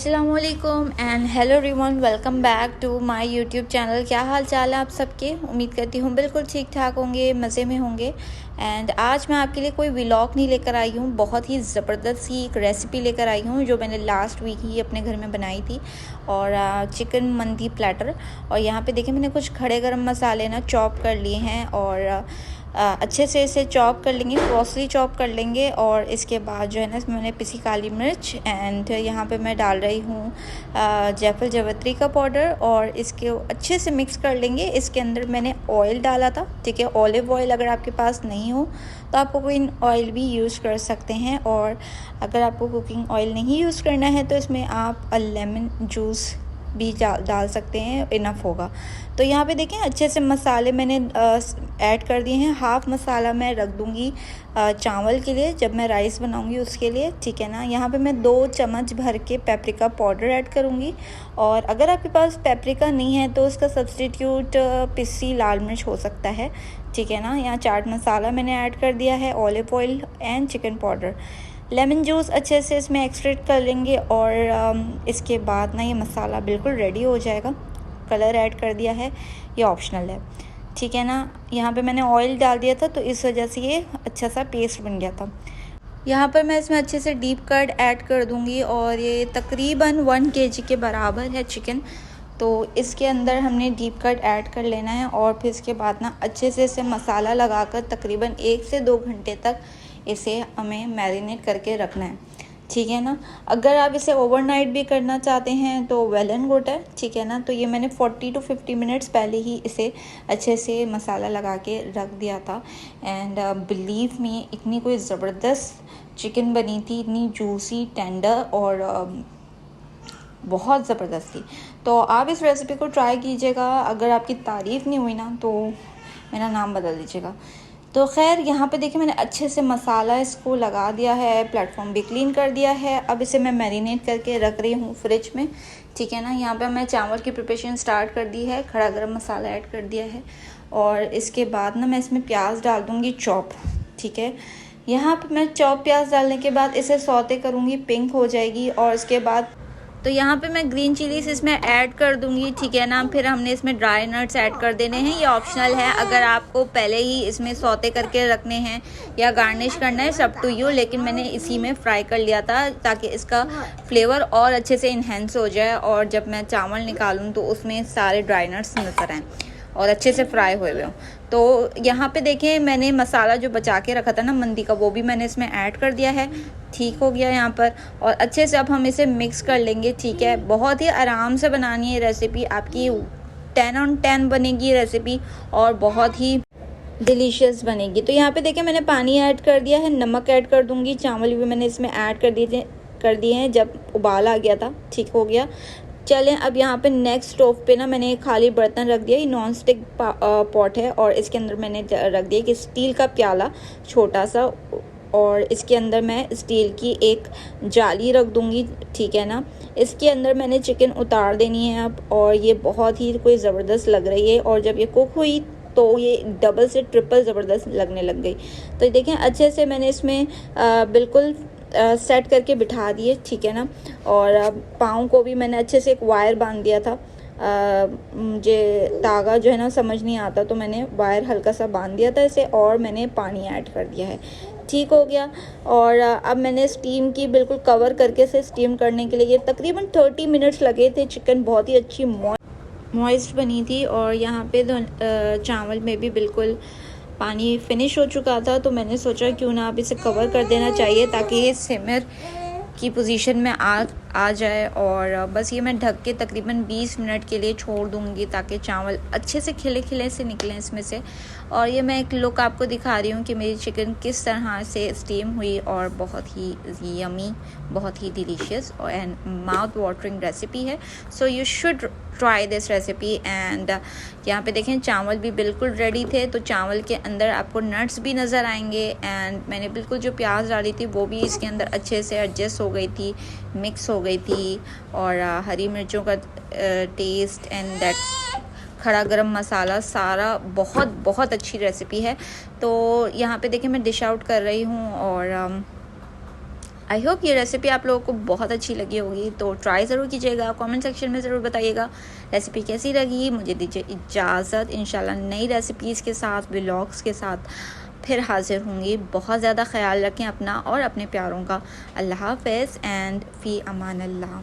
अस्सलामुअलैकुम and hello everyone, welcome back to my YouTube channel. क्या हाल चाल है आप सबके? उम्मीद करती हूँ बिल्कुल ठीक ठाक होंगे, मज़े में होंगे। एंड आज मैं आपके लिए कोई व्लॉग नहीं लेकर आई हूँ, बहुत ही ज़बरदस्त सी एक रेसिपी लेकर आई हूँ जो मैंने लास्ट वीक ही अपने घर में बनाई थी। और चिकन मंदी प्लेटर। और यहाँ पे देखिए मैंने कुछ खड़े गरम मसाले ना चॉप कर लिए हैं और अच्छे से इसे चॉप कर लेंगे, कॉस्टली चॉप कर लेंगे। और इसके बाद जो है ना इसमें मैंने पिसी काली मिर्च एंड यहाँ पे मैं डाल रही हूँ जायफल जावित्री का पाउडर और इसके अच्छे से मिक्स कर लेंगे। इसके अंदर मैंने ऑयल डाला था, ठीक है, ऑलिव ऑयल। अगर आपके पास नहीं हो तो आप कुकिंग ऑयल भी यूज़ कर सकते हैं। और अगर आपको कुकिंग ऑयल नहीं यूज़ करना है तो इसमें आप लेमन जूस भी डाल सकते हैं, इनफ होगा। तो यहाँ पे देखें अच्छे से मसाले मैंने ऐड कर दिए हैं। हाफ़ मसाला मैं रख दूँगी चावल के लिए, जब मैं राइस बनाऊँगी उसके लिए, ठीक है ना। यहाँ पे मैं 2 चम्मच भर के पेपरिका पाउडर ऐड करूँगी। और अगर आपके पास पेपरिका नहीं है तो उसका सब्सटीट्यूट पिसी लाल मिर्च हो सकता है, ठीक है ना। यहाँ चाट मसाला मैंने ऐड कर दिया है, olive oil and chicken powder. Lemon juice अच्छे से इसमें एक्सट्रैक्ट कर लेंगे और इसके बाद ना ये मसाला बिल्कुल रेडी हो जाएगा। कलर ऐड कर दिया है, ये ऑप्शनल है, ठीक है ना। यहाँ पे मैंने ऑयल डाल दिया था तो इस वजह से ये अच्छा सा पेस्ट बन गया था। यहाँ पर मैं इसमें अच्छे से डीप कट ऐड कर दूँगी और ये तकरीबन 1 kg के बराबर है चिकन। तो इसके अंदर हमने डीप कट ऐड कर लेना है और फिर इसके बाद ना अच्छे से इसे मसाला लगाकर तकरीबन 1 से 2 घंटे तक इसे हमें मैरिनेट करके रखना है, ठीक है ना। अगर आप इसे ओवरनाइट भी करना चाहते हैं तो वेल एंड गुड है, ठीक है ना। तो ये मैंने 40 to 50 मिनट्स पहले ही इसे अच्छे से मसाला लगा के रख दिया था। एंड बिलीव मी, इतनी कोई ज़बरदस्त चिकन बनी थी, इतनी जूसी, टेंडर और बहुत ज़बरदस्त थी। तो आप इस रेसिपी को ट्राई कीजिएगा। अगर आपकी तारीफ़ नहीं हुई ना तो मेरा नाम बदल दीजिएगा। तो खैर यहाँ पे देखिए मैंने अच्छे से मसाला इसको लगा दिया है, प्लेटफॉर्म भी क्लीन कर दिया है। अब इसे मैं मैरिनेट करके रख रही हूँ फ्रिज में, ठीक है ना। यहाँ पे मैं चावल की प्रिपरेशन स्टार्ट कर दी है, खड़ा गरम मसाला ऐड कर दिया है और इसके बाद ना मैं इसमें प्याज डाल दूँगी चॉप, ठीक है। यहाँ पे मैं चॉप प्याज डालने के बाद इसे सौते करूँगी, पिंक हो जाएगी। और इसके बाद तो यहाँ पे मैं ग्रीन चिलीज इसमें ऐड कर दूँगी, ठीक है ना। फिर हमने इसमें ड्राई नट्स ऐड कर देने हैं, ये ऑप्शनल है। अगर आपको पहले ही इसमें सौते करके रखने हैं या गार्निश करना है, सब टू यू। लेकिन मैंने इसी में फ्राई कर लिया था ताकि इसका फ्लेवर और अच्छे से इन्हेंस हो जाए और जब मैं चावल निकालूँ तो उसमें सारे ड्राई नट्स नज़र आएँ और अच्छे से फ्राई हुए हुए हों। तो यहाँ पे देखें मैंने मसाला जो बचा के रखा था ना मंदी का, वो भी मैंने इसमें ऐड कर दिया है, ठीक हो गया यहाँ पर। और अच्छे से अब हम इसे मिक्स कर लेंगे, ठीक है। बहुत ही आराम से बनानी है रेसिपी, आपकी 10 on 10 बनेगी रेसिपी और बहुत ही डिलीशियस बनेगी। तो यहाँ पे देखिए मैंने पानी ऐड कर दिया है, नमक ऐड कर दूँगी, चावल भी मैंने इसमें ऐड कर दिए हैं जब उबाल आ गया था, ठीक हो गया। चलें अब यहाँ पे नेक्स्ट स्टोव पे ना मैंने खाली बर्तन रख दिया, ये नॉन स्टिक पॉट है और इसके अंदर मैंने रख दिया कि स्टील का प्याला छोटा सा, और इसके अंदर मैं स्टील की एक जाली रख दूँगी, ठीक है ना। इसके अंदर मैंने चिकन उतार देनी है अब, और ये बहुत ही कोई ज़बरदस्त लग रही है। और जब ये कुक हुई तो ये डबल से ट्रिपल ज़बरदस्त लगने लग गई। तो देखें अच्छे से मैंने इसमें बिल्कुल सेट करके बिठा दिए, ठीक है ना। और पाँव को भी मैंने अच्छे से एक वायर बांध दिया था। मुझे धागा जो है ना समझ नहीं आता तो मैंने वायर हल्का सा बांध दिया था इसे, और मैंने पानी ऐड कर दिया है, ठीक हो गया। और अब मैंने स्टीम की बिल्कुल कवर करके इसे स्टीम करने के लिए ये तकरीबन 30 मिनट्स लगे थे। चिकन बहुत ही अच्छी मॉइस्ट बनी थी और यहाँ पे चावल में भी बिल्कुल पानी फिनिश हो चुका था। तो मैंने सोचा क्यों ना आप इसे कवर कर देना चाहिए ताकि ये सिमर की पोजीशन में आ जाए। और बस ये मैं ढक के तकरीबन 20 मिनट के लिए छोड़ दूँगी ताकि चावल अच्छे से खिले खिले से निकलें इसमें से। और ये मैं एक लुक आपको दिखा रही हूँ कि मेरी चिकन किस तरह से स्टीम हुई और बहुत ही यमी, बहुत ही delicious and mouth watering recipe है। So you should try this recipe. And यहाँ पे देखें चावल भी बिल्कुल रेडी थे, तो चावल के अंदर आपको नट्स भी नज़र आएंगे। एंड मैंने बिल्कुल जो प्याज डाली थी वो भी इसके अंदर अच्छे से एडजस्ट हो गई थी, मिक्स हो गई थी। और हरी मिर्चों का टेस्ट एंड दैट खड़ा गरम मसाला सारा बहुत बहुत अच्छी रेसिपी है। तो यहाँ पे देखिए मैं डिश आउट कर रही हूँ और आई होप ये रेसिपी आप लोगों को बहुत अच्छी लगी होगी, तो ट्राई ज़रूर कीजिएगा। कमेंट सेक्शन में ज़रूर बताइएगा रेसिपी कैसी लगी। मुझे दीजिए इजाज़त, इंशाल्लाह नई रेसिपीज़ के साथ, व्लॉग्स के साथ फिर हाज़िर होंगी। बहुत ज़्यादा ख्याल रखें अपना और अपने प्यारों का। अल्लाह हाफ़िज़ एंड फ़ी अमान अल्लाह।